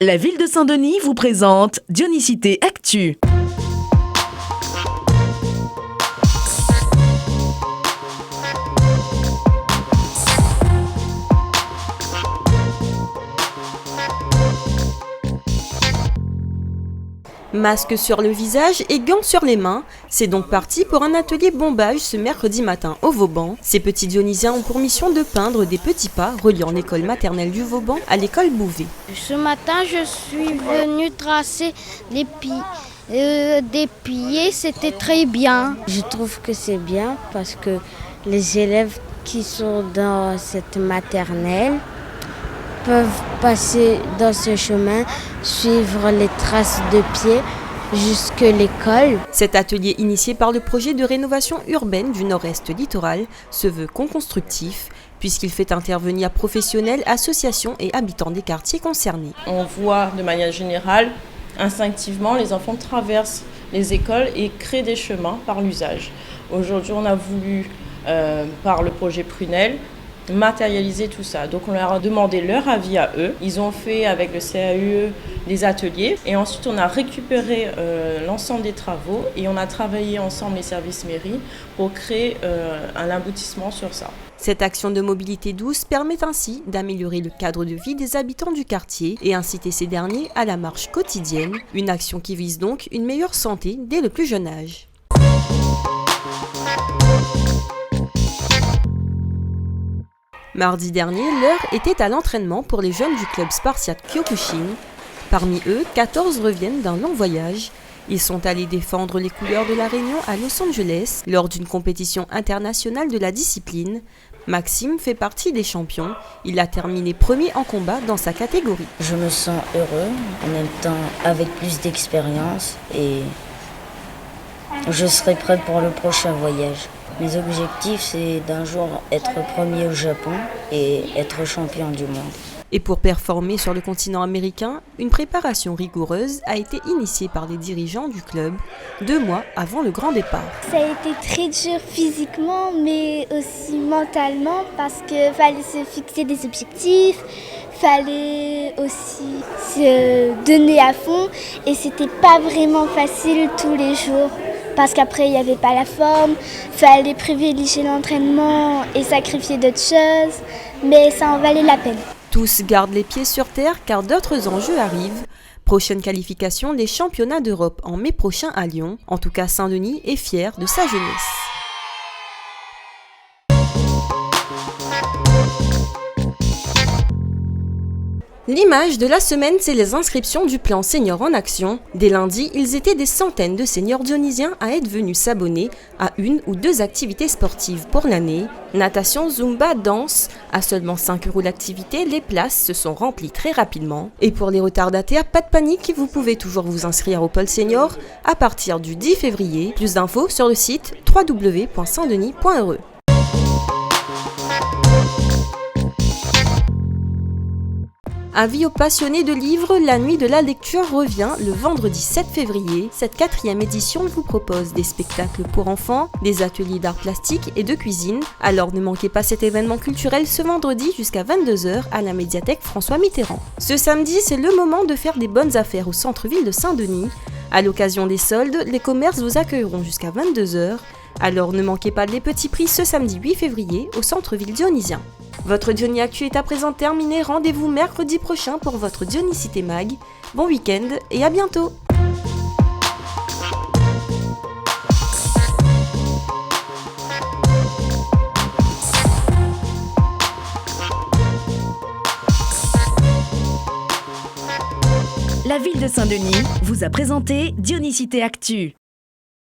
La ville de Saint-Denis vous présente Dionysité Actu. Masque sur le visage et gants sur les mains, c'est donc parti pour un atelier bombage ce mercredi matin au Vauban. Ces petits Dionysiens ont pour mission de peindre des petits pas reliant l'école maternelle du Vauban à l'école Bouvet. Ce matin, je suis venue tracer des pieds, c'était très bien. Je trouve que c'est bien parce que les élèves qui sont dans cette maternelle peuvent passer dans ce chemin, suivre les traces de pieds jusque l'école. Cet atelier initié par le projet de rénovation urbaine du Nord-Est littoral se veut constructif puisqu'il fait intervenir professionnels, associations et habitants des quartiers concernés. On voit de manière générale, instinctivement, les enfants traversent les écoles et créent des chemins par l'usage. Aujourd'hui, on a voulu, par le projet Prunelle, matérialiser tout ça. Donc on leur a demandé leur avis à eux. Ils ont fait avec le CAUE des ateliers et ensuite on a récupéré l'ensemble des travaux et on a travaillé ensemble les services mairie pour créer un aboutissement sur ça. Cette action de mobilité douce permet ainsi d'améliorer le cadre de vie des habitants du quartier et inciter ces derniers à la marche quotidienne, une action qui vise donc une meilleure santé dès le plus jeune âge. Mardi dernier, l'heure était à l'entraînement pour les jeunes du club spartiate Kyokushin. Parmi eux, 14 reviennent d'un long voyage. Ils sont allés défendre les couleurs de la Réunion à Los Angeles lors d'une compétition internationale de la discipline. Maxime fait partie des champions. Il a terminé premier en combat dans sa catégorie. Je me sens heureux, en même temps avec plus d'expérience et je serai prêt pour le prochain voyage. Mes objectifs, c'est d'un jour être premier au Japon et être champion du monde. Et pour performer sur le continent américain, une préparation rigoureuse a été initiée par les dirigeants du club 2 mois avant le grand départ. Ça a été très dur physiquement, mais aussi mentalement, parce qu'il fallait se fixer des objectifs, fallait aussi se donner à fond, et c'était pas vraiment facile tous les jours. Parce qu'après, il n'y avait pas la forme, fallait privilégier l'entraînement et sacrifier d'autres choses, mais ça en valait la peine. Tous gardent les pieds sur terre car d'autres enjeux arrivent. Prochaine qualification, les championnats d'Europe en mai prochain à Lyon. En tout cas, Saint-Denis est fier de sa jeunesse. L'image de la semaine, c'est les inscriptions du plan Senior en action. Dès lundi, ils étaient des centaines de seniors dionysiens à être venus s'abonner à 1 ou 2 activités sportives pour l'année. Natation, Zumba, danse. À seulement 5 € l'activité, les places se sont remplies très rapidement. Et pour les retardataires, pas de panique, vous pouvez toujours vous inscrire au pôle senior à partir du 10 février. Plus d'infos sur le site www.saintdenis.re. Avis aux passionnés de livres, la nuit de la lecture revient le vendredi 7 février. Cette 4e édition vous propose des spectacles pour enfants, des ateliers d'art plastique et de cuisine. Alors ne manquez pas cet événement culturel ce vendredi jusqu'à 22h à la médiathèque François Mitterrand. Ce samedi, c'est le moment de faire des bonnes affaires au centre-ville de Saint-Denis. À l'occasion des soldes, les commerces vous accueilleront jusqu'à 22h. Alors ne manquez pas les petits prix ce samedi 8 février au centre-ville dionysien. Votre Diony Actu est à présent terminé, rendez-vous mercredi prochain pour votre Dionysité Mag. Bon week-end et à bientôt. La ville de Saint-Denis vous a présenté Dionysité Actu.